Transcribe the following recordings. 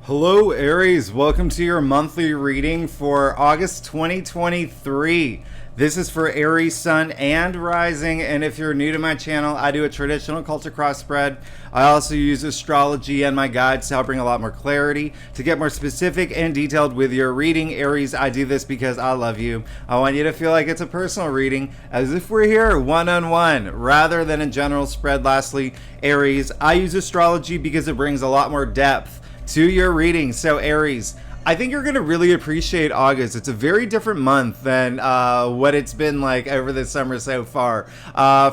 Hello Aries, welcome to your monthly reading for August 2023. This is for Aries Sun and Rising, and if you're new to my channel, I do a traditional culture cross spread. I also use astrology and my guides to help bring a lot more clarity. To get more specific and detailed with your reading, Aries, I do this because I love you. I want you to feel like it's a personal reading, as if we're here one-on-one, rather than a general spread. Lastly, Aries, I use astrology because it brings a lot more depth to your reading. So Aries, I think you're going to really appreciate August. It's a very different month than what it's been like over the summer so far.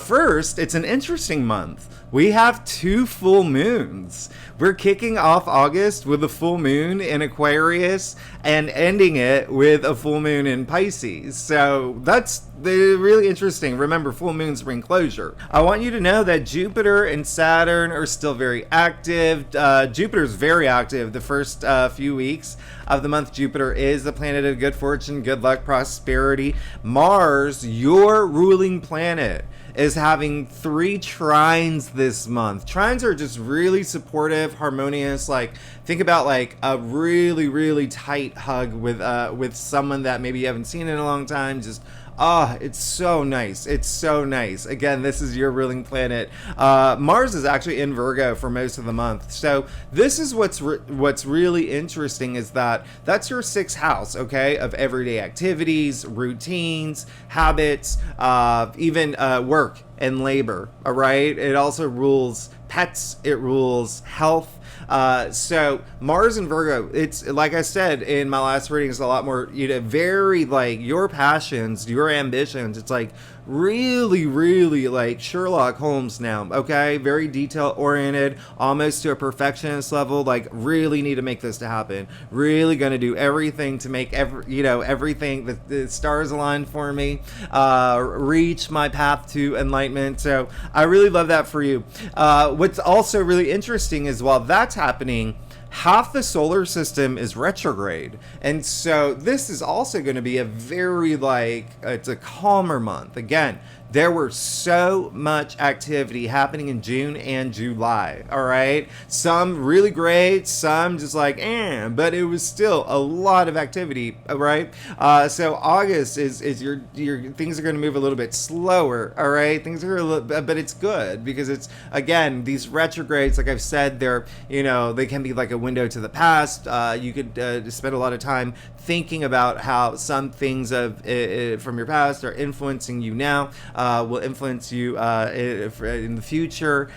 First, it's an interesting month. We have 2 full moons. We're kicking off August with a full moon in Aquarius and ending it with a full moon in Pisces. So that's really interesting. Remember, full moons bring closure. I want you to know that Jupiter and Saturn are still very active. Jupiter's very active the first few weeks of the month. Jupiter is the planet of good fortune, good luck, prosperity. Mars, your ruling planet, is having 3 trines this month. Trines are just really supportive, harmonious. Like, think about like a really, really tight hug with someone that maybe you haven't seen in a long time. Just it's so nice. It's so nice. Again, this is your ruling planet. Mars is actually in Virgo for most of the month. So this is what's really interesting, is that that's your 6th house, okay, of everyday activities, routines, habits, even work and labor, all right? It also rules pets, it rules health. So Mars and Virgo, it's like I said in my last reading, is a lot more, very like your passions, your ambitions. It's like really, really like Sherlock Holmes now, okay? Very detail oriented, almost to a perfectionist level. Like, really need to make this to happen. Really gonna do everything to make everything that the stars align for me, reach my path to enlightenment. So I really love that for you. What's also really interesting is, while that's happening, half the solar system is retrograde. And so this is also going to be a very it's a calmer month. Again, there were so much activity happening in June and July, all right? Some really great, some just like, but it was still a lot of activity, all right? So August is your things are going to move a little bit slower, all right? Things are a little, but it's good because it's, again, these retrogrades, like I've said, they're, they can be like a window to the past. You could spend a lot of time thinking about how some things from your past are influencing you now, will influence you in the future.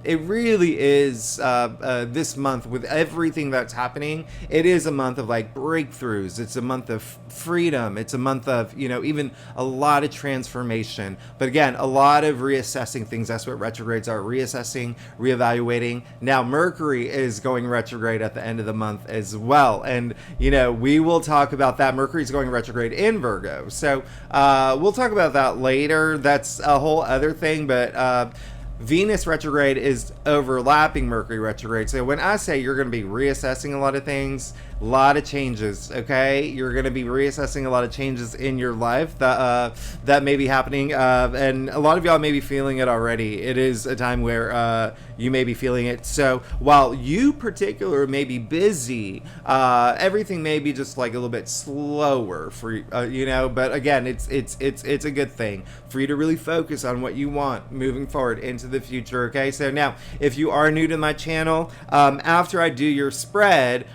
It really is, this month, with everything that's happening, it is a month of like breakthroughs. It's a month of freedom. It's a month of, even a lot of transformation. But again, a lot of reassessing things. That's what retrogrades are: reassessing, reevaluating. Now Mercury is going retrograde at the end of the month as well. And, we will talk about that. Mercury's going retrograde in Virgo. So we'll talk about that later. That's a whole other thing, but Venus retrograde is overlapping Mercury retrograde. So when I say you're going to be reassessing a lot of things, a lot of changes, okay? You're going to be reassessing a lot of changes in your life that may be happening, and a lot of y'all may be feeling it already. It is a time where you may be feeling it. So while you particular may be busy, everything may be just like a little bit slower for you, but again, it's a good thing for you to really focus on what you want moving forward into the future, okay? So now, if you are new to my channel, after I do your spread,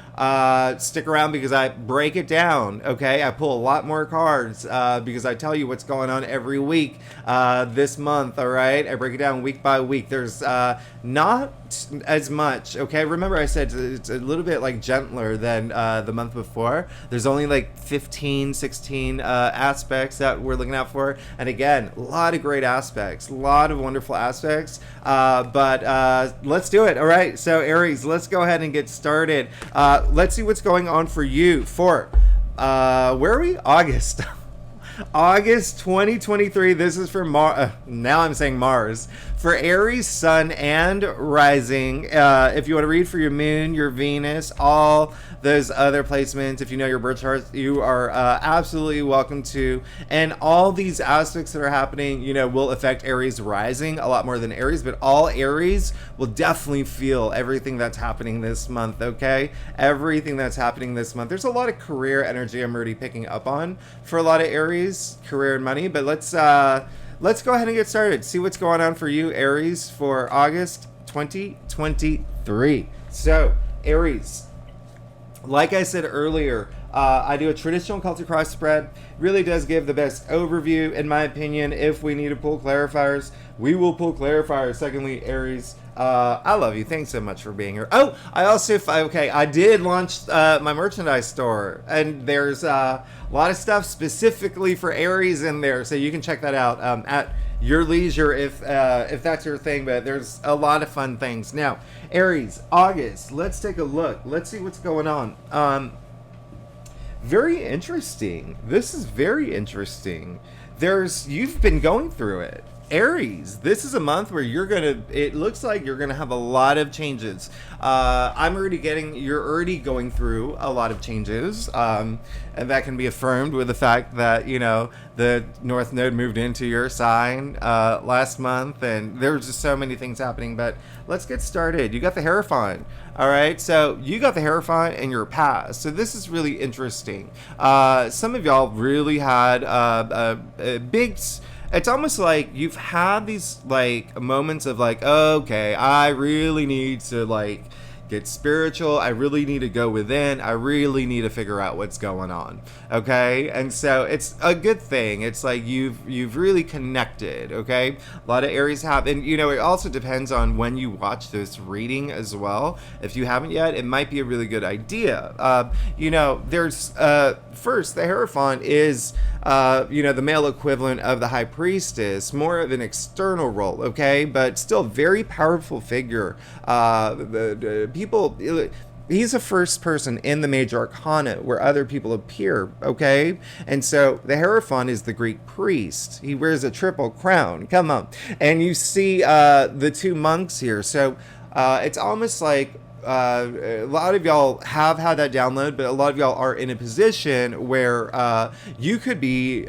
stick around because I break it down, okay? I pull a lot more cards because I tell you what's going on every week this month, all right? I break it down week by week. There's not as much, okay? Remember I said it's a little bit like gentler than the month before. There's only like 15, 16 aspects that we're looking out for. And again, a lot of great aspects, a lot of wonderful aspects, but let's do it, all right? So Aries, let's go ahead and get started. Let's see what's going on for you for, where are we? August. August 2023. This is for now I'm saying Mars. for Aries, Sun, and Rising, if you want to read for your Moon, your Venus, all those other placements, if you know your birth chart, you are absolutely welcome to. And all these aspects that are happening, you know, will affect Aries rising a lot more than Aries, but all Aries will definitely feel everything that's happening this month, okay? Everything that's happening this month. There's a lot of career energy I'm already picking up on for a lot of Aries, career and money, but let's go ahead and get started. See what's going on for you, Aries, for August 2023. So, Aries, like I said earlier, I do a traditional Celtic cross spread. Really does give the best overview, in my opinion. If we need to pull clarifiers, we will pull clarifiers. Secondly, Aries, I love you. Thanks so much for being here. Oh, I also, I did launch my merchandise store, and there's a lot of stuff specifically for Aries in there, so you can check that out at your leisure if that's your thing. But there's a lot of fun things. Now, Aries, August. Let's take a look. Let's see what's going on. Very interesting. This is very interesting. You've been going through it. Aries, this is a month where it looks like you're gonna have a lot of changes. You're already going through a lot of changes, and that can be affirmed with the fact that, you know, the North Node moved into your sign last month, and there's just so many things happening. But let's get started. You got the Hierophant. All right, so you got the Hierophant in your past. So this is really interesting. Some of y'all really had a big... It's almost like you've had these like moments of like, okay, I really need to like get spiritual. I really need to go within. I really need to figure out what's going on. Okay. And so it's a good thing. It's like you've really connected. Okay. A lot of Aries have, and you know, it also depends on when you watch this reading as well. If you haven't yet, it might be a really good idea. You know, there's, first, the Hierophant is, you know, the male equivalent of the High Priestess, more of an external role, okay, but still very powerful figure. He's the first person in the major arcana where other people appear, okay? And so the Hierophant is the Greek priest. He wears a triple crown, come on. And you see the two monks here. So it's almost like a lot of y'all have had that download, but a lot of y'all are in a position where you could be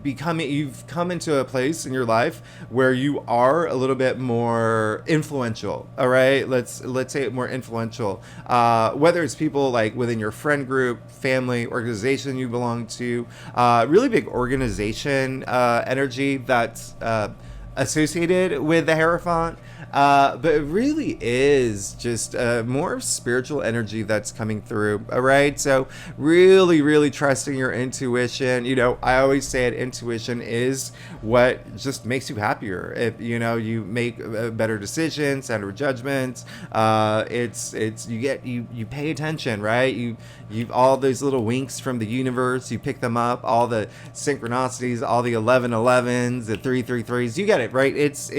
you've come into a place in your life where you are a little bit more influential. All right, let's say it more influential, whether it's people like within your friend group, family, organization you belong to, really big organization energy that's associated with the Hierophant. But it really is just more spiritual energy that's coming through. All right. So really, really trusting your intuition. You know, I always say it, intuition is what just makes you happier. If, you know, you make better decisions, sounder judgments, you pay attention, right? You've all those little winks from the universe. You pick them up, all the synchronicities, all the 1111s, the 333s. You get it, right? It's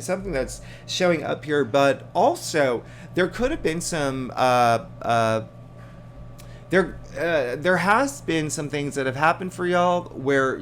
something that's showing up here, but also there could have been some there has been some things that have happened for y'all where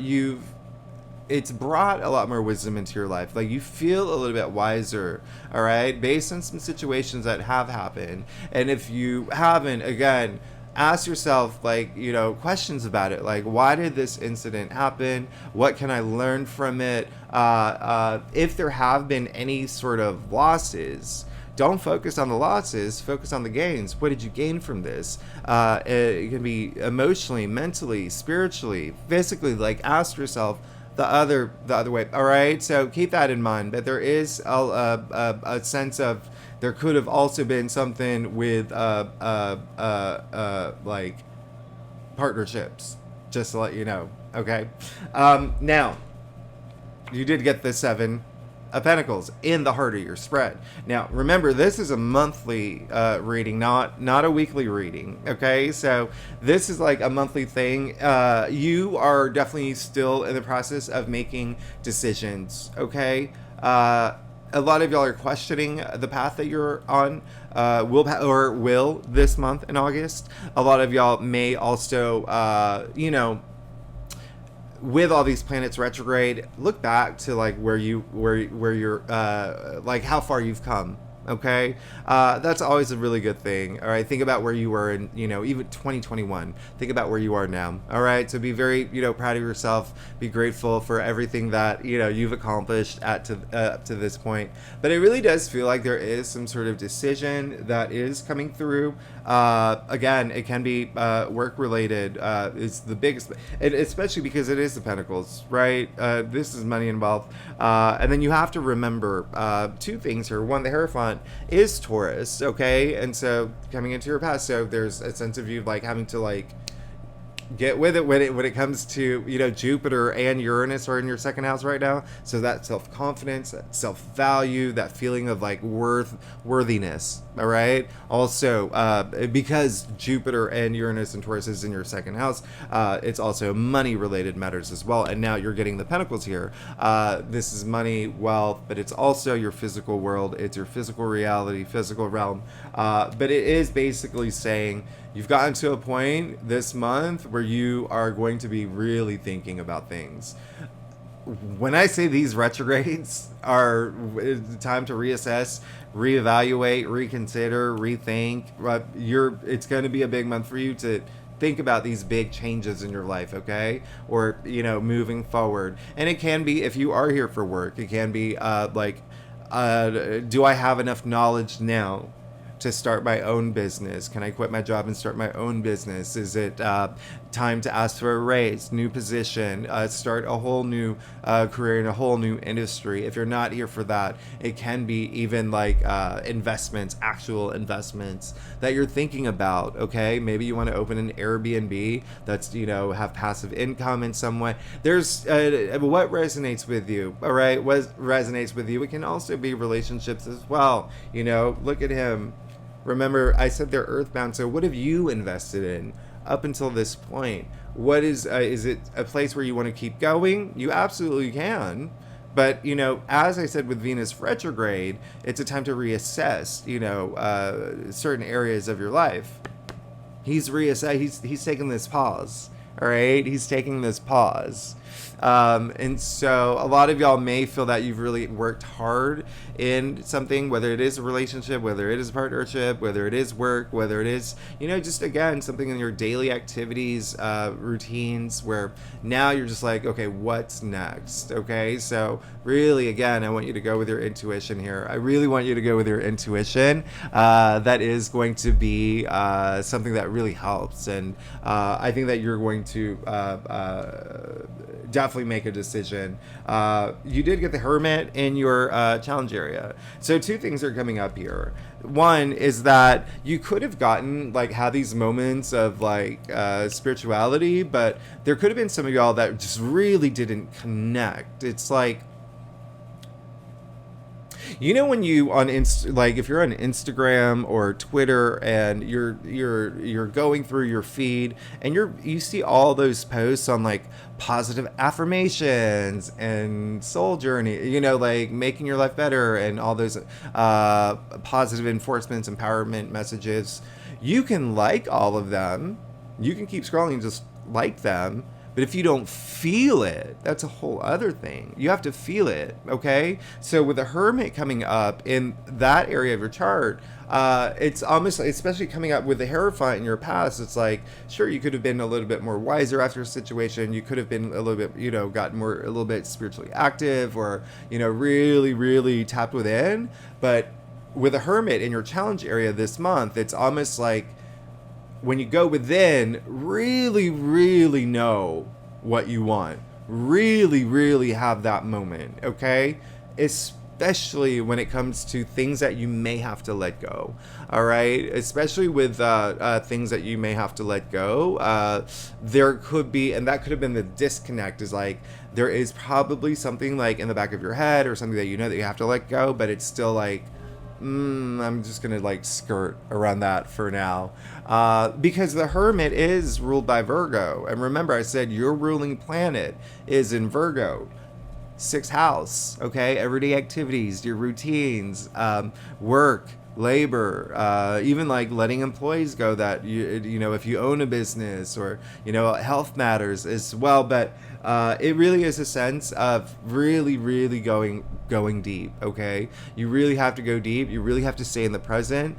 it's brought a lot more wisdom into your life. Like you feel a little bit wiser, all right, based on some situations that have happened. And if you haven't, again, ask yourself, like, you know, questions about it. Like, why did this incident happen? What can I learn from it? If there have been any sort of losses, don't focus on the losses, focus on the gains. What did you gain from this? It can be emotionally, mentally, spiritually, physically. Like, ask yourself the other way. All right, so keep that in mind. But there is a sense of there could have also been something with like partnerships, just to let you know. Okay, now you did get the 7 of Pentacles in the heart of your spread. Now remember, this is a monthly reading, not a weekly reading. Okay, so this is like a monthly thing. You are definitely still in the process of making decisions. Okay, a lot of y'all are questioning the path that you're on, will this month in August. A lot of y'all may also, you know, with all these planets retrograde, look back to like where you're like how far you've come. Okay, that's always a really good thing. All right, think about where you were in, even 2021. Think about where you are now. All right, so be very, proud of yourself. Be grateful for everything that you've accomplished up to this point. But it really does feel like there is some sort of decision that is coming through. Again, it can be work related. It's the biggest, especially because it is the Pentacles, right? This is money involved, and then you have to remember two things here. One, the Hierophant is Taurus, okay, and so coming into your past, so there's a sense of you like having to like get with it when it comes to Jupiter and Uranus are in your second house right now. So that self-confidence, that self-value, that feeling of like worthiness. All right. Also, because Jupiter and Uranus and Taurus is in your second house, it's also money related matters as well. And now you're getting the Pentacles here. This is money, wealth, but it's also your physical world. It's your physical reality, physical realm. But it is basically saying you've gotten to a point this month where you are going to be really thinking about things. When I say these retrogrades are time to reassess, reevaluate, reconsider, rethink, it's going to be a big month for you to think about these big changes in your life, okay? Or, moving forward. And it can be, if you are here for work, it can be do I have enough knowledge now to start my own business? Can I quit my job and start my own business? Is it time to ask for a raise, new position, start a whole new career in a whole new industry? If you're not here for that, it can be even like investments, actual investments that you're thinking about, okay? Maybe you want to open an Airbnb that's, have passive income in some way. There's what resonates with you, all right? What resonates with you? It can also be relationships as well. Look at him. Remember, I said they're earthbound, so what have you invested in up until this point? What is it a place where you want to keep going? You absolutely can. But, as I said with Venus retrograde, it's a time to reassess, certain areas of your life. He's taking this pause, all right? He's taking this pause. And so a lot of y'all may feel that you've really worked hard in something, whether it is a relationship, whether it is a partnership, whether it is work, whether it is, just again, something in your daily activities, routines, where now you're just like, okay, what's next? Okay. So really, again, I want you to go with your intuition here. I really want you to go with your intuition. That is going to be, something that really helps. And, I think that you're going to, definitely make a decision. You did get the Hermit in your challenge area. So two things are coming up here. One is that you could have had these moments of spirituality, but there could have been some of y'all that just really didn't connect. It's like, when you if you're on Instagram or Twitter and you're going through your feed and you see all those posts on positive affirmations and soul journey, making your life better and all those positive enforcements, empowerment messages. You can like all of them. You can keep scrolling and just like them. But if you don't feel it, that's a whole other thing. You have to feel it, okay? So with the Hermit coming up in that area of your chart, it's almost, especially coming up with the Hierophant in your past, it's like, sure, you could have been a little bit more wiser after a situation. You could have been a little bit, gotten a little bit spiritually active or, really, really tapped within. But with a Hermit in your challenge area this month, it's almost like, when you go within, really, really know what you want. Really, really have that moment, okay? Especially when it comes to things that you may have to let go, all right? Especially with things that you may have to let go. There could be, and that could have been the disconnect, is there is probably something in the back of your head or something that that you have to let go, but it's still I'm just gonna skirt around that for now, because the Hermit is ruled by Virgo, and remember I said your ruling planet is in Virgo, 6th house. Okay, everyday activities, your routines, work, labor, even letting employees go that you if you own a business, or health matters as well. But it really is a sense of really going deep. Okay, you really have to go deep. You really have to stay in the present.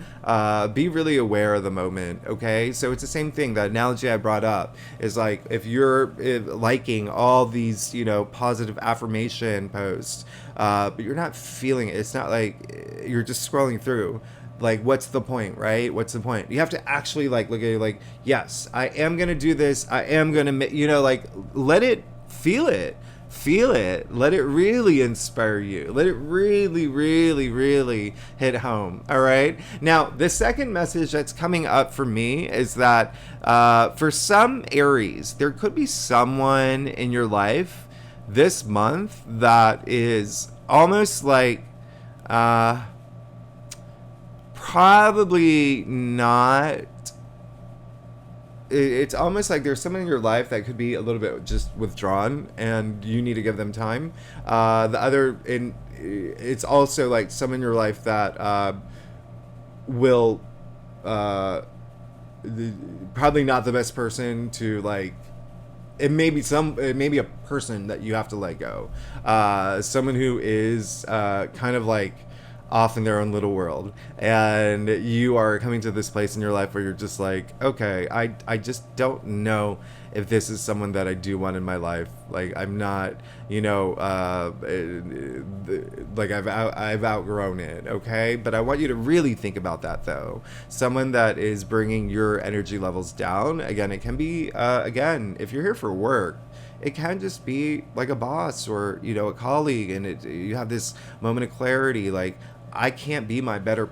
Be really aware of the moment. Okay, so it's the same thing. The analogy I brought up is like if you're liking all these, you know, positive affirmation posts, but you're not feeling it. It's not like you're just scrolling through. Like, what's the point, right? What's the point? You have to actually like look at it like, yes, I am gonna do this. I am gonna, you know, like let it, feel it, let it really inspire you, let it really hit home. All right, now the second message that's coming up for me is that for some Aries, there could be someone in your life this month that is almost like probably not, it's almost like there's someone in your life that could be a little bit just withdrawn and you need to give them time. It's also like someone in your life that will probably not the best person to like, it may be a person that you have to let go. Someone who is kind of like off in their own little world, and you are coming to this place in your life where you're just like, okay, I just don't know if this is someone that I do want in my life. Like, I'm not, you know, like I've outgrown it. Okay, but I want you to really think about that though. Someone that is bringing your energy levels down. Again, it can be again, if you're here for work, it can just be like a boss or, you know, a colleague, and you have this moment of clarity, like, I can't be my better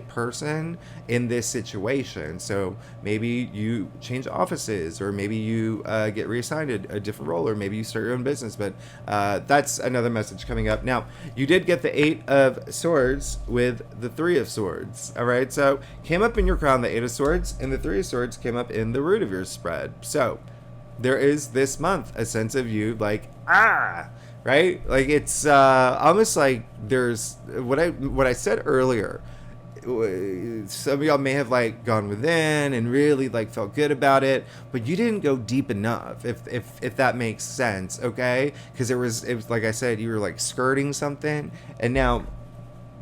person in this situation. So maybe you change offices, or maybe you get reassigned a different role, or maybe you start your own business. But that's another message coming up. Now, you did get the 8 of Swords with the 3 of Swords. All right, so came up in your crown, the 8 of Swords, and the 3 of Swords came up in the root of your spread. So there is this month a sense of you like, right? Like, it's almost like there's what I said earlier. Some of y'all may have like gone within and really like felt good about it, but you didn't go deep enough, if that makes sense. Okay, because it was like I said, you were like skirting something, and now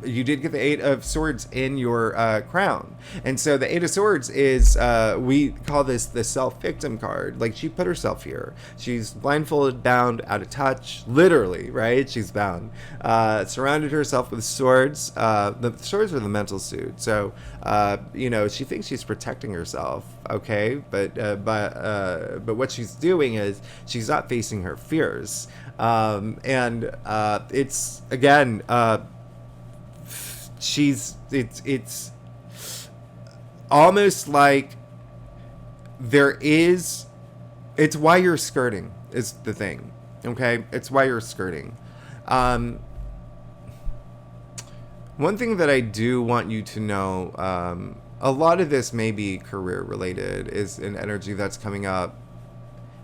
you did get the 8 of Swords in your crown. And so the 8 of Swords is, we call this the self-victim card. Like, she put herself here. She's blindfolded, bound, out of touch, literally, right? She's bound. Surrounded herself with swords. The swords are the mental suit. So, you know, she thinks she's protecting herself, okay? But what she's doing is she's not facing her fears. It's, again, it's almost like it's why you're skirting is the thing. Okay, it's why you're skirting. One thing that I do want you to know, a lot of this may be career related, is an energy that's coming up.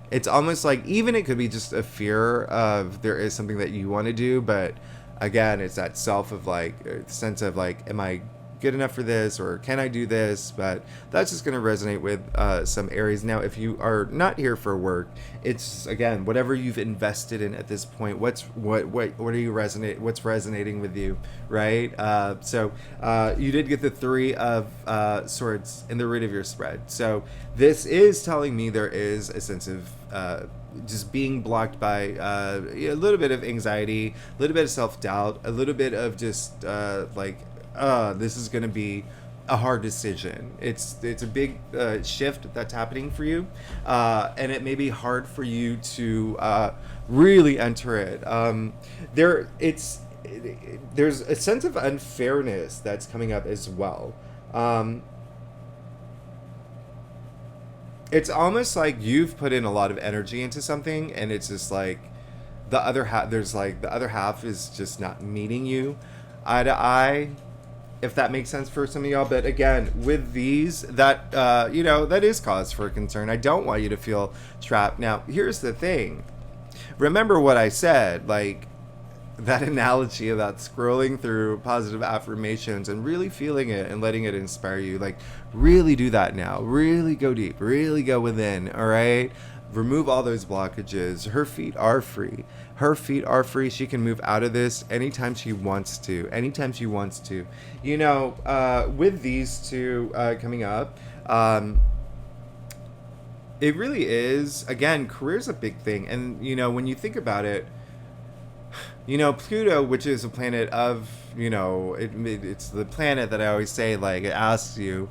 It's almost like, even it could be just a fear of there is something that you want to do, but again, it's that self of like, sense of like, am I good enough for this, or can I do this? But that's just going to resonate with some Aries. Now, if you are not here for work, it's, again, whatever you've invested in at this point. What are you what's resonating with you, right? So you did get the 3 of Swords in the root of your spread. So this is telling me there is a sense of just being blocked by a little bit of anxiety, a little bit of self-doubt, a little bit of just this is going to be a hard decision. It's a big shift that's happening for you, and it may be hard for you to really enter it. There's a sense of unfairness that's coming up as well. It's almost like you've put in a lot of energy into something, and it's just like the other half is just not meeting you eye to eye, if that makes sense for some of y'all. But again, with these, that that is cause for concern. I don't want you to feel trapped. Now, here's the thing. Remember what I said, like that analogy about scrolling through positive affirmations and really feeling it and letting it inspire you. Like, really do that now. Really go deep. Really go within. All right. remove all those blockages. Her feet are free. Her feet are free. She can move out of this anytime she wants to. Anytime she wants to. You know, with these two coming up, it really is, again, career's a big thing. And, you know, when you think about it, you know, Pluto, which is a planet of, you know, it's the planet that I always say, like, it asks you,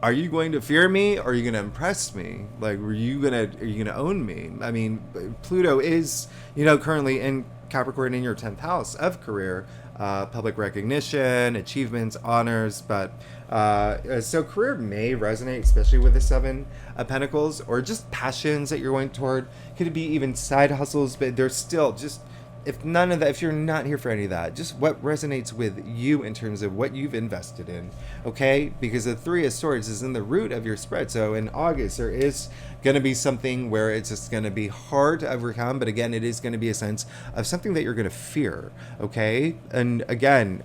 are you going to fear me or are you going to impress me? Like, are you going to own me? I mean, Pluto is, you know, currently in Capricorn in your 10th house of career, public recognition, achievements, honors, but so career may resonate, especially with the 7 of Pentacles, or just passions that you're going toward. Could be even side hustles, but there's still just, if none of that, if you're not here for any of that, just what resonates with you in terms of what you've invested in, okay? Because the 3 of Swords is in the root of your spread. So in August, there is going to be something where it's just going to be hard to overcome. But again, it is going to be a sense of something that you're going to fear, okay? And again,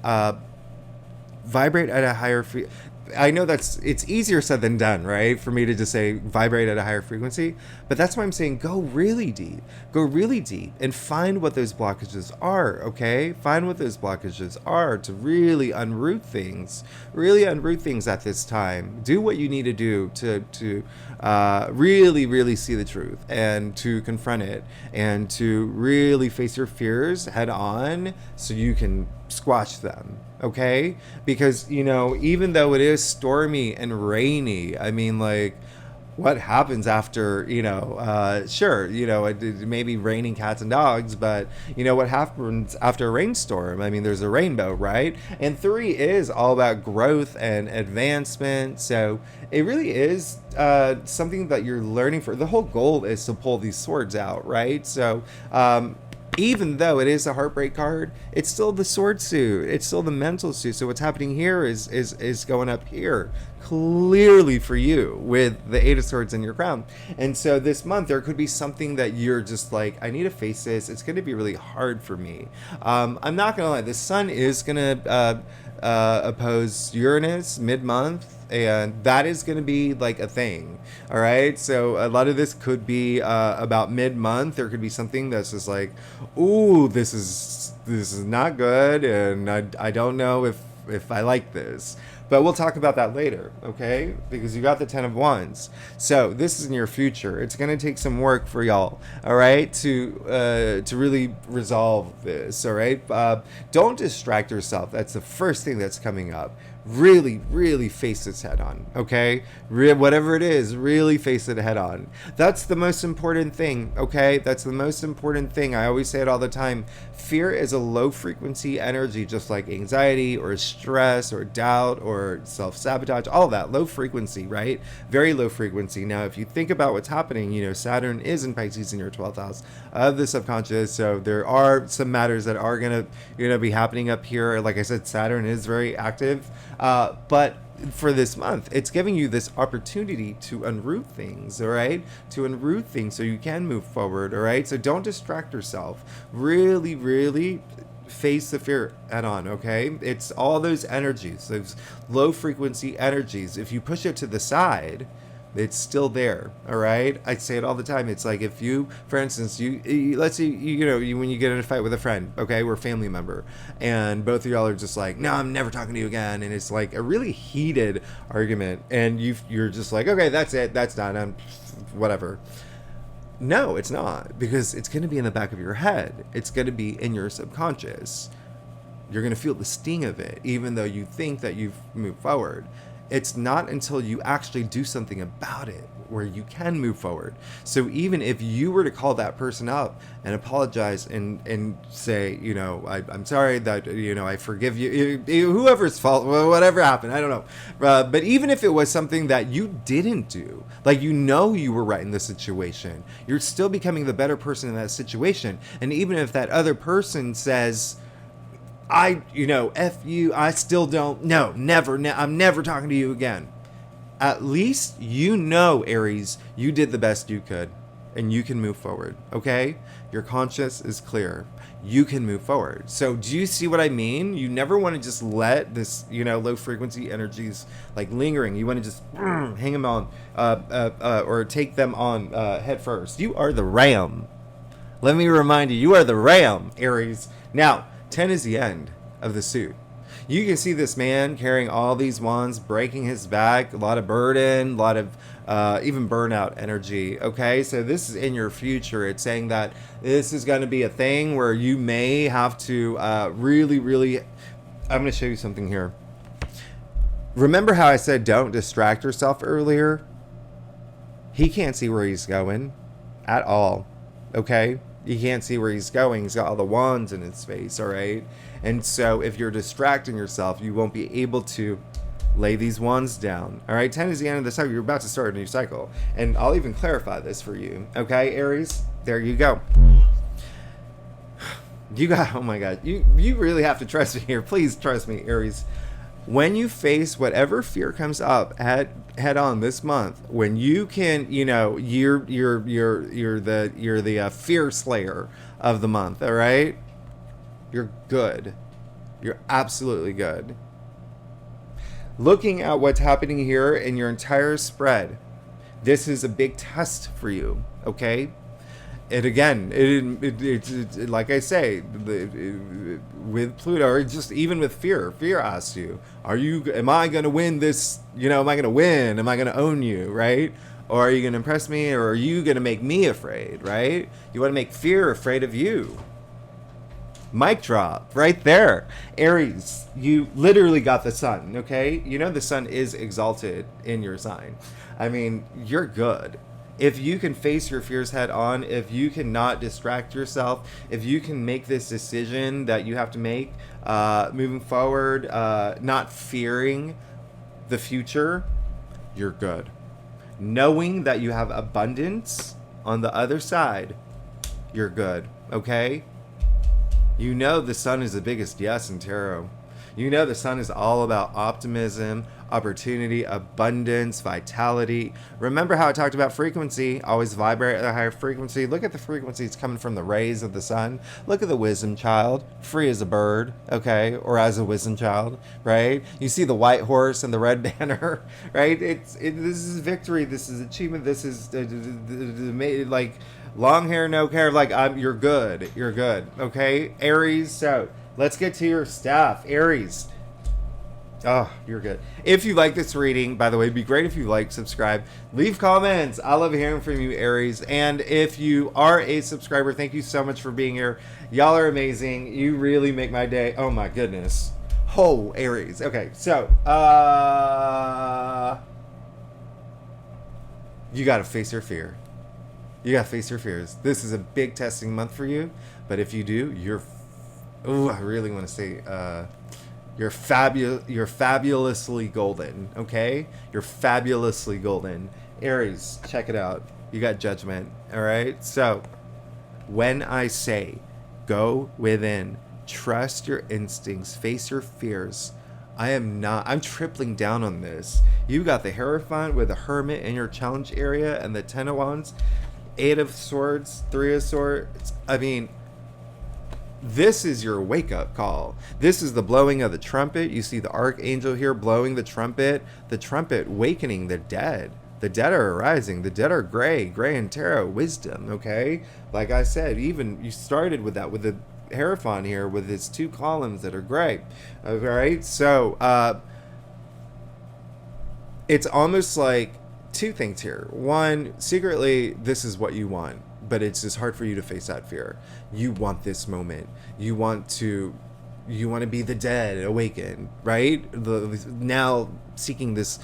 vibrate at a higher I know it's easier said than done, right? For me to just say vibrate at a higher frequency, but that's why I'm saying go really deep and find what those blockages are, okay? Find what those blockages are to really unroot things at this time. Do what you need to do to really see the truth and to confront it and to really face your fears head on so you can squash them. Okay, because, you know, even though it is stormy and rainy, I mean, like, what happens after, you know, sure, you know, it may be raining cats and dogs, but, you know, what happens after a rainstorm? I mean, there's a rainbow, right? And 3 is all about growth and advancement. So it really is something that you're learning for. The whole goal is to pull these swords out, right? So, even though it is a heartbreak card, it's still the sword suit. It's still the mental suit. So what's happening here is going up here clearly for you with the 8 of Swords in your crown. And so this month there could be something that you're just like, I need to face this. It's going to be really hard for me. I'm not going to lie. The sun is going to oppose Uranus mid-month. And that is going to be like a thing. All right. So a lot of this could be about mid-month. There could be something that's just like, ooh, this is not good. And I don't know if I like this. But we'll talk about that later, okay? Because you got the 10 of Wands. So this is in your future. It's going to take some work for y'all, all right, to really resolve this, all right? Don't distract yourself. That's the first thing that's coming up. Really face this head on, okay? Whatever it is, really face it head on. That's the most important thing, okay? That's the most important thing. I always say it all the time. Fear is a low frequency energy, just like anxiety or stress or doubt or self-sabotage, all that low frequency, right? Very low frequency. Now, if you think about what's happening, you know, Saturn is in Pisces in your 12th house of the subconscious. So there are some matters that are going to be happening up here. Like I said, Saturn is very active. But for this month, it's giving you this opportunity to unroot things, all right? To unroot things so you can move forward, all right? So don't distract yourself. Really face the fear head on, okay? It's all those energies, those low frequency energies. If you push it to the side, it's still there, all right? I say it all the time. It's like if you, for instance, you let's say, when you get in a fight with a friend, okay, we're a family member, and both of y'all are just like, no, I'm never talking to you again, and it's like a really heated argument, and you're just like, okay, that's it, that's done, I'm whatever. No, it's not, because it's going to be in the back of your head. It's going to be in your subconscious. You're going to feel the sting of it, even though you think that you've moved forward. It's not until you actually do something about it where you can move forward. So even if you were to call that person up and apologize and say, I'm sorry that, I forgive you, whoever's fault, whatever happened, I don't know. But even if it was something that you didn't do, like, you were right in the situation, you're still becoming the better person in that situation. And even if that other person says, F you, I still don't, no, never, I'm never talking to you again. At least Aries, you did the best you could. and you can move forward, okay? Your conscience is clear. You can move forward. So do you see what I mean? You never want to just let this, low frequency energies like lingering. You want to just hang them on or take them on head first. You are the ram. Let me remind you, you are the ram, Aries. Now, 10 is the end of the suit. You can see this man carrying all these wands, breaking his back, a lot of burden, a lot of even burnout energy. Okay, so this is in your future. It's saying that this is going to be a thing where you may have to really, I'm going to show you something here. Remember how I said don't distract yourself earlier? He can't see where he's going at all. Okay? You can't see where he's going. He's got all the wands in his face, all right? And so if you're distracting yourself, you won't be able to lay these wands down, all right? 10 is the end of the cycle. You're about to start a new cycle. And I'll even clarify this for you, okay, Aries? There you go. You got, oh my God, you really have to trust me here. Please trust me, Aries. When you face whatever fear comes up head on this month, when you can, you're the fear slayer of the month, all right? You're good. You're absolutely good. Looking at what's happening here in your entire spread, this is a big test for you, okay? And again, it's like I say, with Pluto, or just even with fear asks you, am I going to win this? Am I going to win? Am I going to own you, right? Or are you going to impress me? Or are you going to make me afraid, right? You want to make fear afraid of you. Mic drop right there. Aries, you literally got the sun, okay? The sun is exalted in your sign. I mean, you're good. If you can face your fears head on, if you cannot distract yourself, if you can make this decision that you have to make moving forward, not fearing the future, you're good. Knowing that you have abundance on the other side, you're good, okay? The sun is the biggest yes in tarot. The sun is all about optimism, opportunity, abundance, vitality. Remember how I talked about frequency? Always vibrate at a higher frequency. Look at the frequencies coming from the rays of the sun. Look at the wisdom child, free as a bird, okay? Or as a wisdom child, right? You see the white horse and the red banner, right? This is victory. This is achievement. This is like long hair, no care. Like you're good. You're good, okay? Aries, so let's get to your staff. Aries. Oh, you're good. If you like this reading, by the way, it'd be great if you like, subscribe, leave comments. I love hearing from you, Aries. And if you are a subscriber, thank you so much for being here. Y'all are amazing. You really make my day. Oh my goodness. Oh, Aries. Okay, so you gotta face your fear. You gotta face your fears. This is a big testing month for you, but if you do, I really want to say you're fabulously golden, okay? You're fabulously golden. Aries, check it out. You got judgment, all right? So, when I say go within, trust your instincts, face your fears, I'm tripling down on this. You got the Hierophant with the Hermit in your challenge area and the Ten of Wands, Eight of Swords, Three of Swords. I mean, this is your wake-up call. This is the blowing of the trumpet. You see the archangel here blowing the trumpet wakening the dead. The dead are arising. The dead are gray in tarot, wisdom, okay? Like I said, even you started with that, with the Hierophant here, with his two columns that are gray, all right? So, it's almost like two things here. One, secretly, this is what you want. But it's just hard for you to face that fear. You want this moment. You want to be the dead awakened, right? Now seeking this,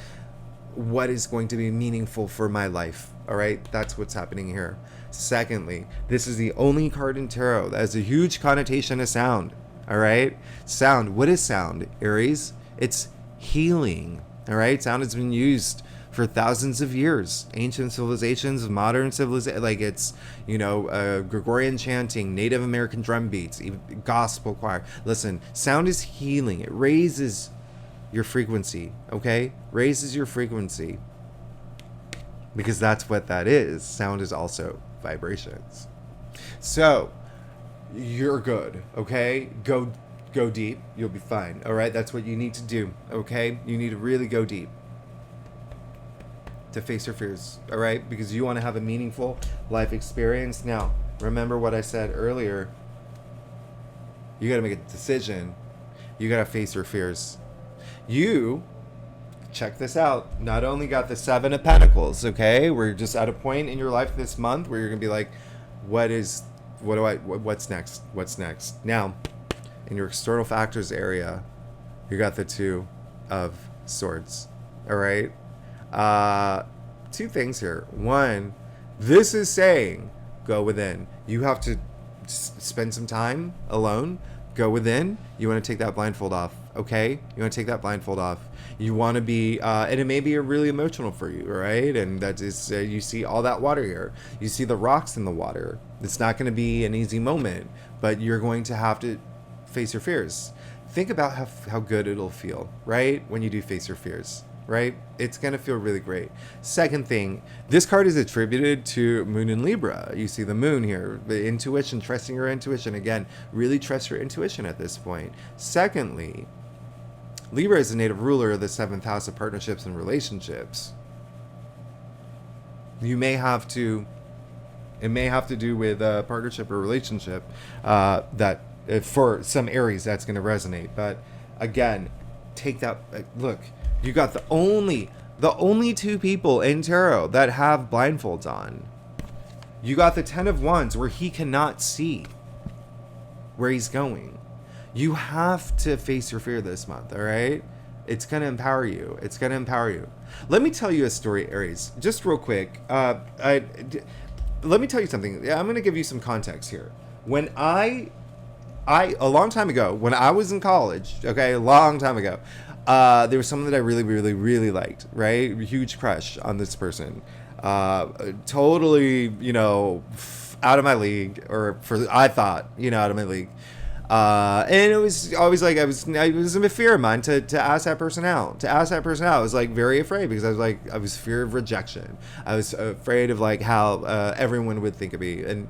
what is going to be meaningful for my life, all right? That's what's happening here. Secondly, this is the only card in tarot that has a huge connotation of sound, all right? Sound, what is sound, Aries? It's healing, all right? Sound has been used for thousands of years. Ancient civilizations, modern civilization, like it's, Gregorian chanting, Native American drum beats, even gospel choir. Listen, sound is healing. It raises your frequency, okay? Raises your frequency. Because that's what that is. Sound is also vibrations. So you're good, okay? Go deep. You'll be fine. All right, that's what you need to do. Okay, you need to really go deep to face your fears. All right, because you want to have a meaningful life experience. Now, remember what I said earlier. You got to make a decision. You got to face your fears. You, check this out, not only got the Seven of Pentacles, okay? We're just at a point in your life this month where you're going to be like, what's next? What's next? Now, in your external factors area, you got the Two of Swords, all right? Two things here. One, this is saying, go within. You have to spend some time alone. Go within. You want to take that blindfold off, okay? You want to take that blindfold off. You want to be, and it may be really emotional for you, right? And that is, you see all that water here. You see the rocks in the water. It's not going to be an easy moment, but you're going to have to face your fears. Think about how good it'll feel, right? When you do face your fears, right? It's going to feel really great. Second thing, this card is attributed to Moon in Libra. You see the Moon here, the intuition, trusting your intuition. Again, really trust your intuition at this point. Secondly, Libra is the native ruler of the 7th house of partnerships and relationships. It may have to do with a partnership or relationship that for some Aries that's going to resonate. But again, take that look. You got the only two people in tarot that have blindfolds on. You got the 10 of Wands where he cannot see where he's going. You have to face your fear this month, all right? It's going to empower you. It's going to empower you. Let me tell you a story, Aries, just real quick. Let me tell you something. I'm going to give you some context here. When a long time ago, when I was in college, okay, a long time ago, there was someone that I really, really, really liked, right? Huge crush on this person. Totally, out of my league, I thought, out of my league. And it was always like, it was a fear of mine to ask that person out. I was like very afraid because I was fear of rejection. I was afraid of like how everyone would think of me. And,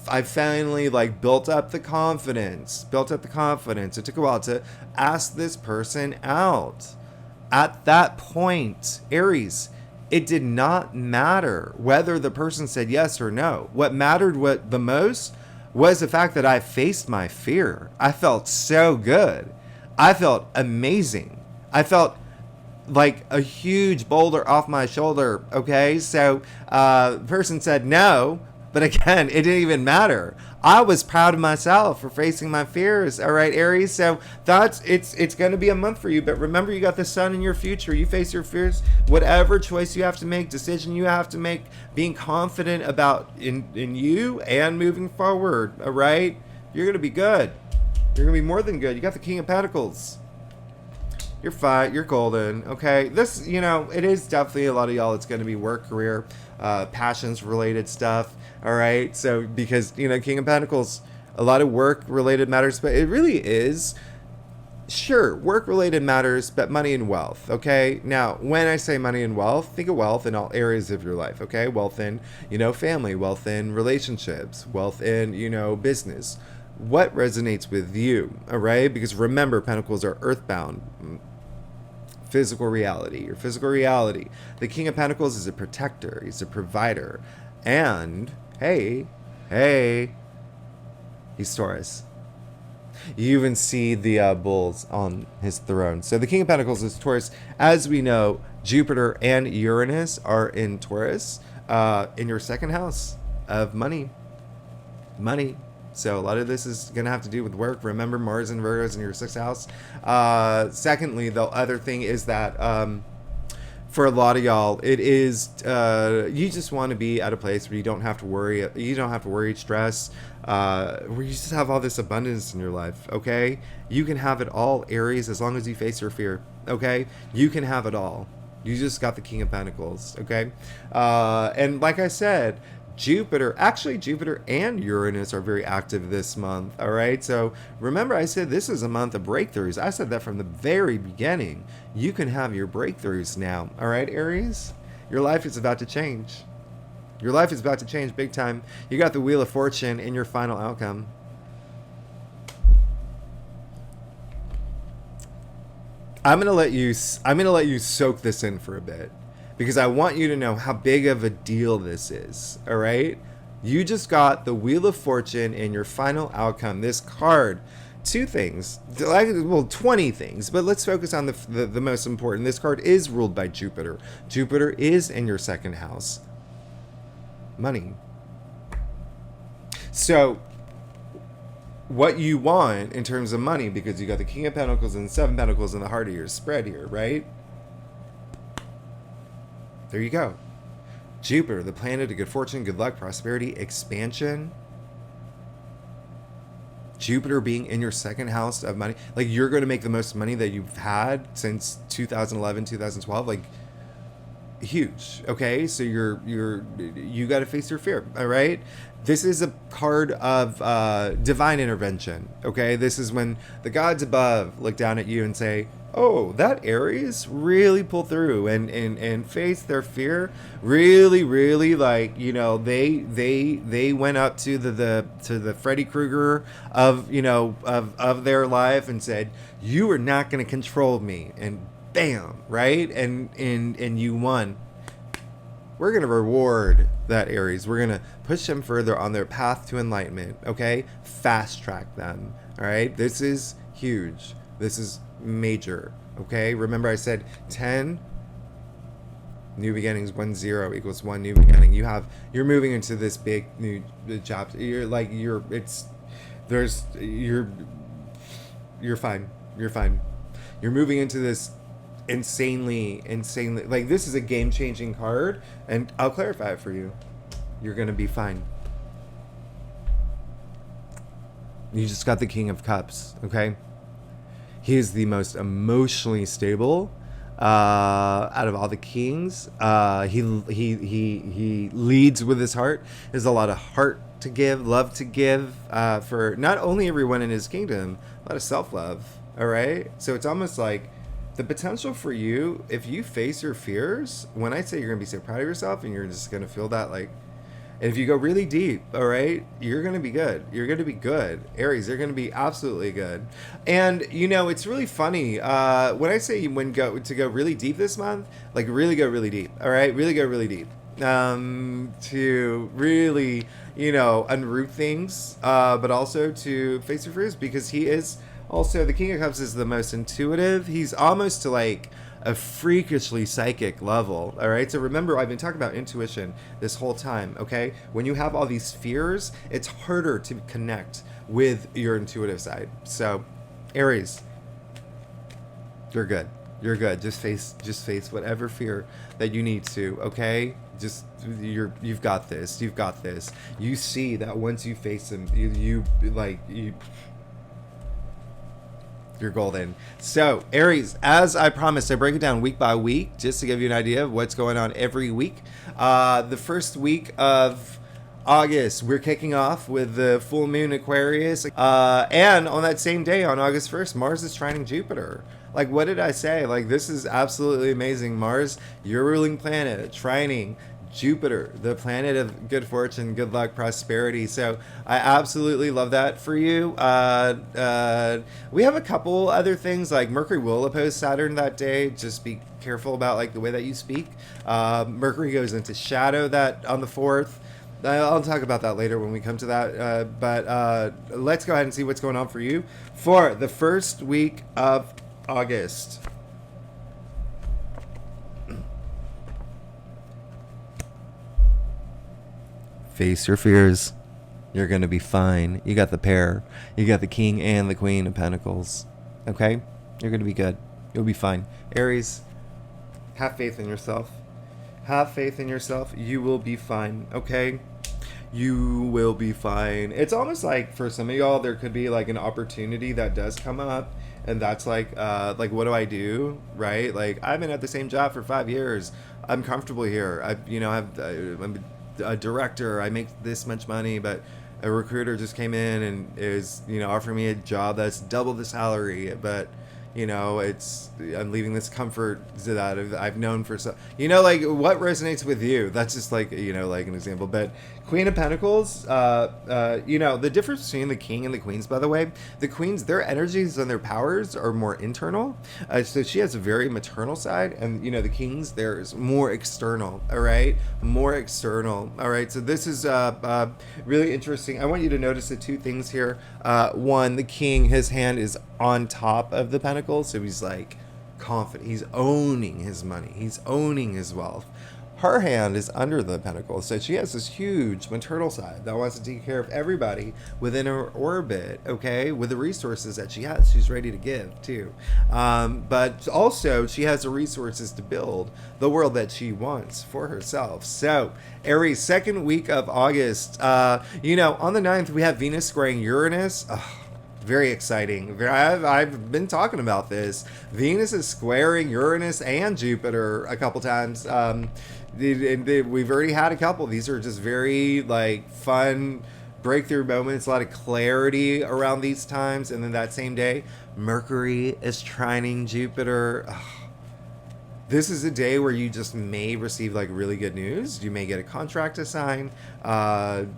I finally built up the confidence. It took a while to ask this person out. At that point, Aries, it did not matter whether the person said yes or no. What mattered the most was the fact that I faced my fear. I felt so good. I felt amazing. I felt like a huge boulder off my shoulder. Okay, so the person said no. But again, it didn't even matter. I was proud of myself for facing my fears. All right, Aries. So it's going to be a month for you. But remember, you got the sun in your future. You face your fears. Whatever choice you have to make, decision you have to make, being confident about in you and moving forward. All right, you're going to be good. You're going to be more than good. You got the King of Pentacles. You're fine. You're golden. Okay. This, it is definitely a lot of y'all. It's going to be work, career, passions related stuff. All right. So because, King of Pentacles, a lot of work related matters, but it really is. Sure, work related matters, but money and wealth. Okay. Now, when I say money and wealth, think of wealth in all areas of your life. Okay. Wealth in, family, wealth in relationships, wealth in, business. What resonates with you? All right. Because remember, Pentacles are earthbound. Physical reality, your physical reality. The King of Pentacles is a protector. He's a provider. And, hey, he's Taurus. You even see the bulls on his throne. So the King of Pentacles is Taurus. As we know, Jupiter and Uranus are in Taurus, in your second house of money. So a lot of this is going to have to do with work. Remember, Mars and Virgo is in your 6th house. Secondly, the other thing is that for a lot of y'all, it is you just want to be at a place where you don't have to worry. You don't have to worry, stress, where you just have all this abundance in your life. Okay, you can have it all, Aries, as long as you face your fear. Okay, you can have it all. You just got the King of Pentacles. Okay, and like I said, Jupiter and Uranus are very active this month. All right. So remember, I said this is a month of breakthroughs. I said that from the very beginning. You can have your breakthroughs now. All right, Aries, your life is about to change. Your life is about to change big time. You got the Wheel of Fortune in your final outcome. I'm gonna let you soak this in for a bit, because I want you to know how big of a deal this is. All right, you just got the Wheel of Fortune in your final outcome. This card, two things, well, 20 things, but let's focus on the most important. This card is ruled by Jupiter. Jupiter is in your second house. Money. So what you want in terms of money, because you got the King of Pentacles and the Seven of Pentacles in the heart of your spread here, right? There you go. Jupiter, the planet of good fortune, good luck, prosperity, expansion. Jupiter being in your second house of money. Like, you're going to make the most money that you've had since 2011, 2012. Like, huge. Okay, so you got to face your fear. All right, this is a card of divine intervention. Okay, this is when the gods above look down at you and say, oh, that Aries really pulled through and face their fear. Really, like, you know, they went up to the Freddy Krueger of, you know, of their life and said, you are not going to control me. And bam, right? And you won. We're going to reward that Aries. We're going to push them further on their path to enlightenment, okay? Fast track them, all right? This is huge. This is major, okay? Remember I said 10 new beginnings, 10 equals 1 new beginning. You're moving into this big new job. You're fine. You're moving into this insanely, like, this is a game-changing card, and I'll clarify it for you. You're gonna be fine. You just got the King of Cups, okay? He is the most emotionally stable out of all the kings. He leads with his heart. There's a lot of heart to give, love to give, for not only everyone in his kingdom, a lot of self-love. All right, so it's almost like the potential for you, if you face your fears, when I say you're gonna be so proud of yourself and you're just gonna feel that, like, and if you go really deep, all right, you're gonna be good. You're gonna be good, Aries. You're gonna be absolutely good. And you know, it's really funny when I say go really deep this month, like, really go really deep. All right, really go really deep. To really, you know, unroot things, but also to face your fears, because he is also, the King of Cups is the most intuitive. He's almost to like a freakishly psychic level. All right. So remember, I've been talking about intuition this whole time. Okay. When you have all these fears, it's harder to connect with your intuitive side. So, Aries, you're good. You're good. Just face whatever fear that you need to. Okay. Just you've got this. You've got this. You see that once you face them, you're golden. So, Aries, as I promised, I break it down week by week just to give you an idea of what's going on every week. The first week of August, we're kicking off with the full moon Aquarius. And on that same day, on August 1st, Mars is trining Jupiter. Like, what did I say? Like, this is absolutely amazing. Mars, your ruling planet, trining Jupiter, the planet of good fortune, good luck, prosperity. So I absolutely love that for you. We have a couple other things, like Mercury will oppose Saturn that day. Just be careful about, like, the way that you speak. Mercury goes into shadow that on the 4th. I'll talk about that later when we come to that. But let's go ahead and see what's going on for you for the first week of August. Face your fears. You're going to be fine. You got the pair. You got the King and the Queen of Pentacles. Okay? You're going to be good. You'll be fine. Aries, have faith in yourself. Have faith in yourself. You will be fine. Okay? You will be fine. It's almost like for some of y'all, there could be like an opportunity that does come up. And that's like what do I do? Right? Like, I've been at the same job for 5 years. I'm comfortable here. I'm a director. I make this much money, but a recruiter just came in and is, offering me a job that's double the salary, but You know, I'm leaving this comfort that I've known for so, you know, like what resonates with you. That's just like, you know, like an example. But Queen of Pentacles, you know, the difference between the King and the Queens, by the way, the Queens, their energies and their powers are more internal. So she has a very maternal side, and you know, the Kings, there's more external. All right, more external. All right, so this is really interesting. I want you to notice the two things here. One, the King, his hand is on top of the Pentacles, so he's like confident. He's owning his money. He's owning his wealth. Her hand is under the Pentacles, so she has this huge maternal side that wants to take care of everybody within her orbit, okay, with the resources that she has. She's ready to give, too. But also, she has the resources to build the world that she wants for herself. So, Aries, second week of August, you know, on the 9th, we have Venus squaring Uranus. Very exciting. I've been talking about this. Venus is squaring Uranus and Jupiter a couple times. We've already had a couple. These are just very like fun breakthrough moments, a lot of clarity around these times. And then that same day, Mercury is trining Jupiter. This is a day where you just may receive like really good news. You may get a contract to sign.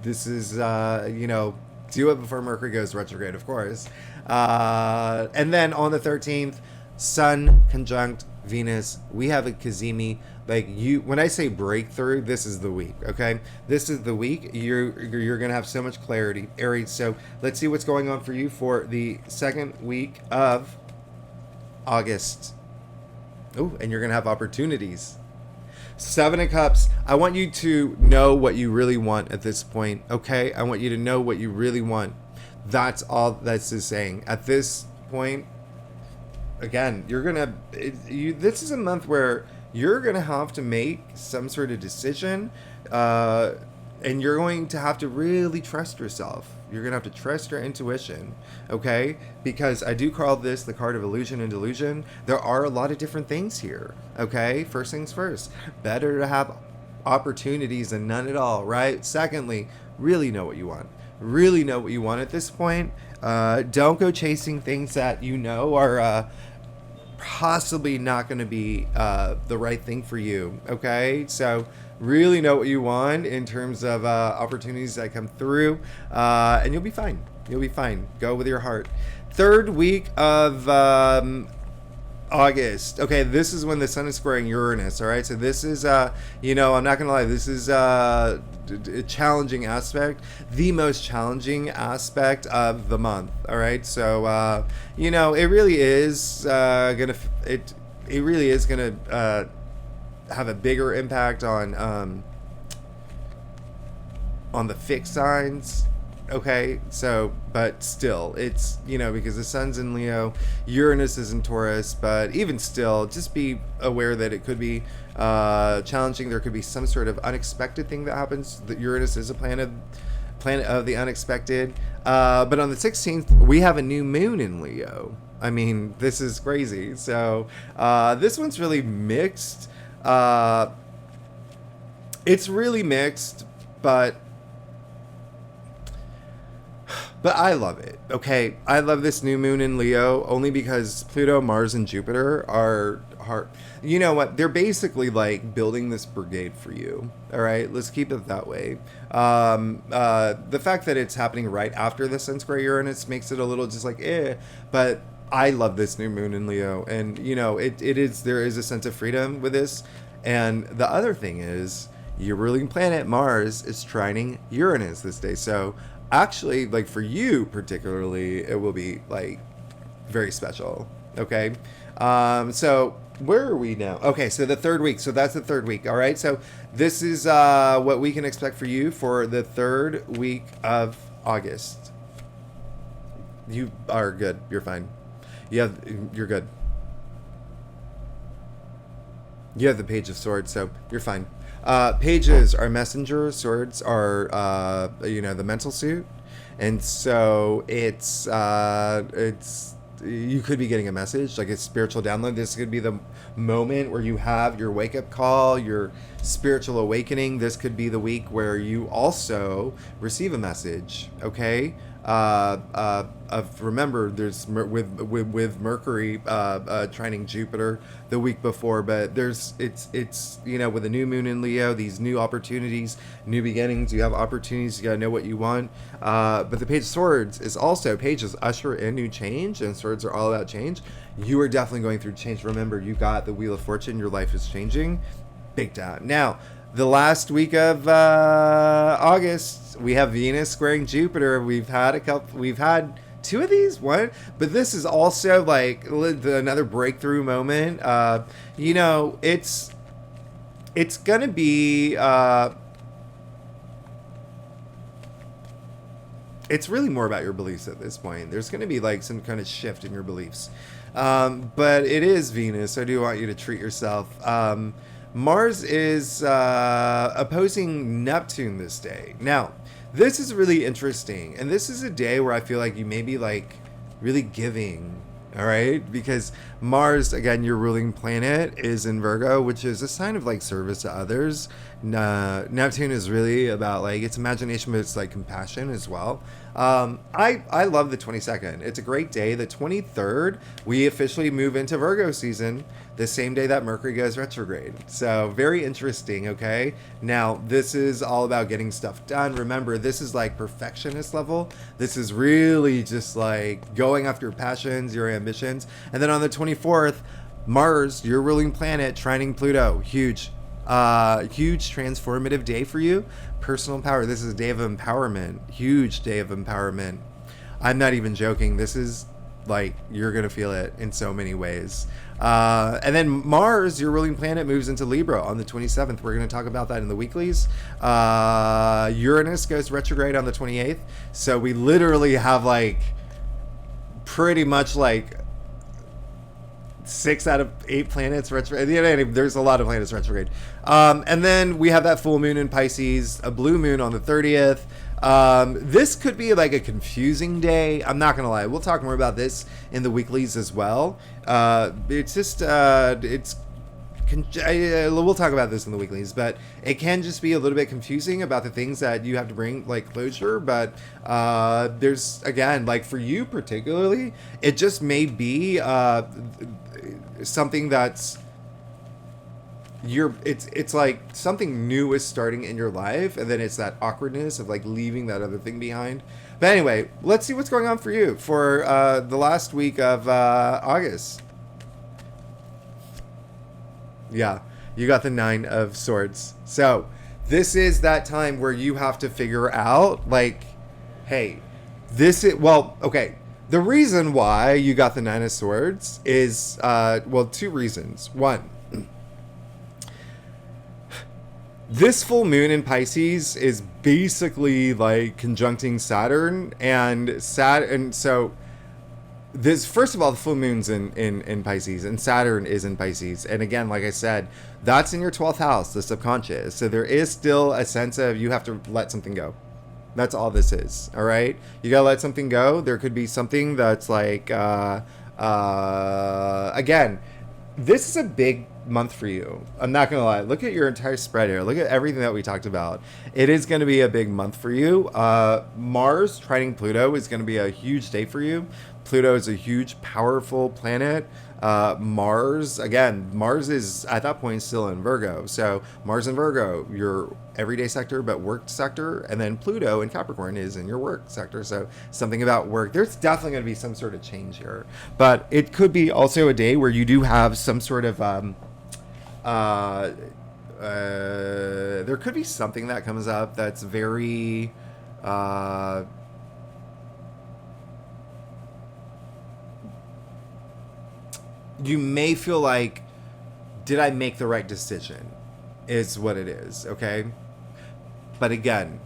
This is, you know, do it before Mercury goes retrograde, of course. And then on the 13th, Sun conjunct Venus. We have a Cazimi. Like when I say breakthrough, this is the week. Okay, this is the week. You're gonna have so much clarity, Aries. So let's see what's going on for you for the second week of August. Oh, and you're gonna have opportunities. Seven of Cups. I want you to know what you really want at this point, okay? I want you to know what you really want. That's all that's is saying. At this point, again, you're going to... This is a month where you're going to have to make some sort of decision, and you're going to have to really trust yourself. You're going to have to trust your intuition, okay? Because I do call this the card of illusion and delusion. There are a lot of different things here, okay? First things first, better to have opportunities than none at all, right? Secondly, really know what you want. Really know what you want at this point. Don't go chasing things that you know are possibly not going to be the right thing for you, okay? So really know what you want in terms of opportunities that come through, and you'll be fine. You'll be fine. Go with your heart. Third week of August. Okay, this is when the Sun is squaring Uranus, all right? So this is, you know, I'm not going to lie, this is a challenging aspect, the most challenging aspect of the month, all right? So, you know, it really is it really is going to have a bigger impact on the fixed signs, okay? So, but still, it's, you know, because the Sun's in Leo, Uranus is in Taurus, but even still, just be aware that it could be challenging. There could be some sort of unexpected thing that happens. That Uranus is a planet of the unexpected. But on the 16th, we have a new moon in Leo. I mean, this is crazy. So this one's really mixed. It's really mixed, but I love it, okay? I love this new moon in Leo only because Pluto, Mars, and Jupiter are you know what? They're basically like building this brigade for you, all right? Let's keep it that way. The fact that it's happening right after the Sun square Uranus makes it a little just like, but I love this new moon in Leo. And, you know, there is a sense of freedom with this. And the other thing is, your ruling planet, Mars, is trining Uranus this day. So actually, like for you particularly, it will be like very special, okay? So where are we now? Okay, so the third week. So that's the third week, all right? So this is what we can expect for you for the third week of August. You are good. You're fine. You're good. You have the Page of Swords, so you're fine. Pages are messenger, swords are you know, the mental suit, and so it's you could be getting a message, like a spiritual download. This could be the moment where you have your wake-up call, your spiritual awakening. This could be the week where you also receive a message, okay? remember, there's with Mercury trining Jupiter the week before, but it's with a new moon in Leo, these new opportunities, new beginnings. You have opportunities. You gotta know what you want. But the Page of Swords is also, pages usher in new change, and swords are all about change. You are definitely going through change. Remember, you got the Wheel of Fortune. Your life is changing big time. Now, the last week of August, we have Venus squaring Jupiter. We've had two of these, one, but this is also like another breakthrough moment. It's gonna be it's really more about your beliefs at this point. There's gonna be like some kind of shift in your beliefs, but it is Venus, so I do want you to treat yourself. Mars is opposing Neptune this day. Now, this is really interesting, and this is a day where I feel like you may be like really giving, all right? Because Mars, again, your ruling planet, is in Virgo, which is a sign of like service to others. Neptune is really about like it's imagination, but it's like compassion as well. I love the 22nd. It's a great day. The 23rd, we officially move into Virgo season, the same day that Mercury goes retrograde. So very interesting, okay? Now, this is all about getting stuff done. Remember, this is like perfectionist level. This is really just like going after your passions, your ambitions. And then on the 24th, Mars, your ruling planet, trining Pluto. Huge transformative day for you. Personal power. This is a day of empowerment. Huge day of empowerment. I'm not even joking. This is like, you're going to feel it in so many ways. And then Mars, your ruling planet, moves into Libra on the 27th. We're going to talk about that in the weeklies. Uranus goes retrograde on the 28th. So we literally have like pretty much like 6 out of 8 planets retrograde. There's a lot of planets retrograde. And then we have that full moon in Pisces, a blue moon on the 30th. This could be like a confusing day. I'm not gonna lie. We'll talk more about this in the weeklies as well. It's just we'll talk about this in the weeklies, but it can just be a little bit confusing about the things that you have to bring like closure. But there's, again, like for you particularly, it just may be something that's it's like something new is starting in your life, and then it's that awkwardness of like leaving that other thing behind. But anyway, let's see what's going on for you for the last week of August. Yeah, you got the 9 of Swords. So this is that time where you have to figure out like, hey, this is, well, okay, the reason why you got the 9 of Swords is 2 reasons. One, this full moon in Pisces is basically like conjuncting Saturn, and so this, first of all, the full moon's in Pisces, and Saturn is in Pisces. And again, like I said, that's in your 12th house, the subconscious. So there is still a sense of you have to let something go. That's all this is. All right. You got to let something go. There could be something that's like, again, this is a big month for you. I'm not gonna lie. Look at your entire spread here. Look at everything that we talked about. It is going to be a big month for you. Mars trining Pluto is going to be a huge day for you. Pluto is a huge, powerful planet. Mars is at that point still in Virgo. So Mars in Virgo, your everyday sector, but work sector. And then Pluto in Capricorn is in your work sector. So something about work. There's definitely going to be some sort of change here. But it could be also a day where you do have some sort of there could be something that comes up that's very you may feel like, did I make the right decision, is what it is. Okay, but again,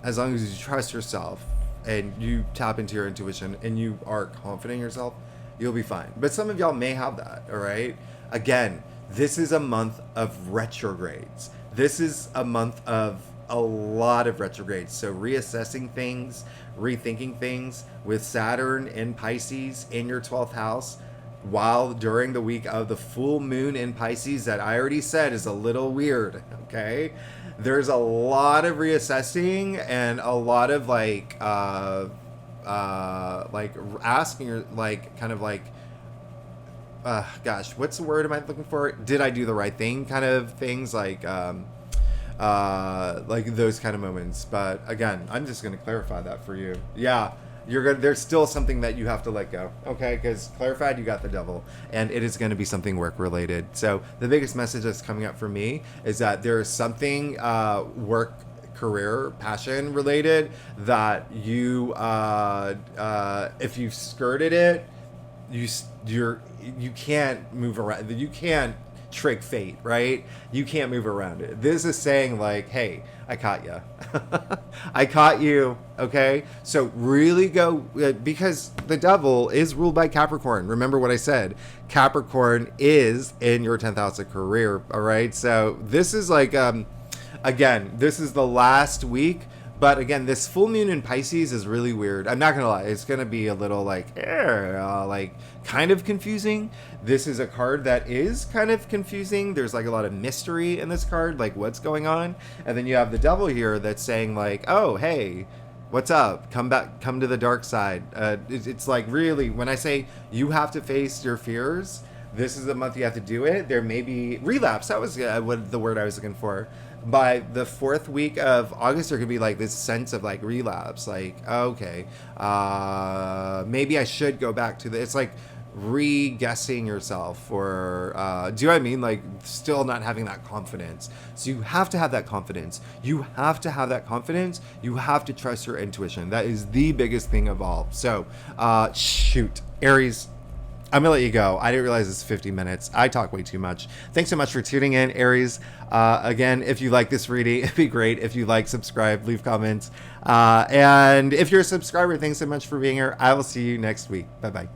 as long as you trust yourself and you tap into your intuition and you are confident in yourself, you'll be fine. But some of y'all may have that. All right, again, this is a month of retrogrades. This is a month of a lot of retrogrades. So reassessing things, rethinking things with Saturn in Pisces in your 12th house, while during the week of the full moon in Pisces that I already said is a little weird, okay? There's a lot of reassessing and a lot of like like asking your, like, kind of like, gosh, what's the word am I looking for? Did I do the right thing? Kind of things like those kind of moments. But again, I'm just going to clarify that for you. Yeah. There's still something that you have to let go, okay? Because clarified, you got the devil, and it is going to be something work related. So the biggest message that's coming up for me is that there is something work, career, passion related that you, if you've skirted it, you can't move around. You can't trick fate, right? You can't move around it. This is saying like, hey, I caught you. I caught you. Okay. So really go, because the devil is ruled by Capricorn. Remember what I said. Capricorn is in your 10th house of career. All right. So this is like, again, this is the last week. But again, this full moon in Pisces is really weird. I'm not going to lie. It's going to be a little like kind of confusing. This is a card that is kind of confusing. There's like a lot of mystery in this card, like what's going on. And then you have the devil here that's saying like, oh, hey, what's up? Come back, come to the dark side. It's like really, when I say you have to face your fears, this is the month you have to do it. There may be relapse. That was what the word I was looking for. By the 4th week of August, there could be like this sense of like relapse, like, okay, maybe I should go back to it's like re-guessing yourself, or do you know what I mean? Like still not having that confidence. So you have to have that confidence. You have to have that confidence. You have to trust your intuition. That is the biggest thing of all. So shoot, Aries, I'm gonna let you go. I didn't realize it's 50 minutes. I talk way too much. Thanks so much for tuning in, Aries. Again, if you like this reading, it'd be great if you like, subscribe, leave comments. And if you're a subscriber, thanks so much for being here. I will see you next week. Bye-bye.